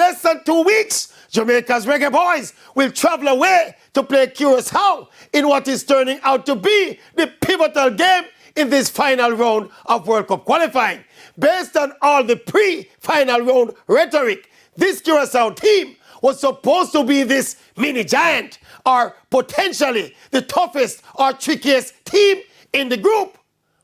less than 2 weeks, Jamaica's Reggae Boyz will travel away to play Curaçao in what is turning out to be the pivotal game in this final round of World Cup qualifying. Based on all the pre-final round rhetoric, this Curaçao team was supposed to be this mini giant, or potentially the toughest or trickiest team in the group.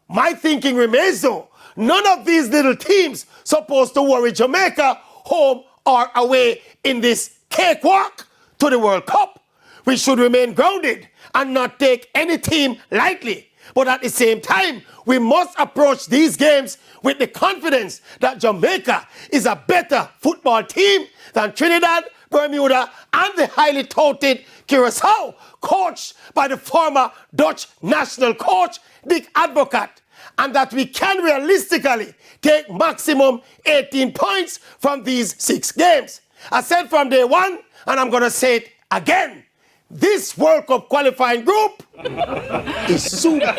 My thinking remains though, none of these little teams supposed to worry Jamaica home or away in this cakewalk to the World Cup. We should remain grounded and not take any team lightly. But at the same time, we must approach these games with the confidence that Jamaica is a better football team than Trinidad, Bermuda, and the highly touted Curaçao, coached by the former Dutch national coach, Dick Advocat, and that we can realistically take maximum 18 points from these 6 games. I said from day one, and I'm going to say it again, this World Cup qualifying group is super.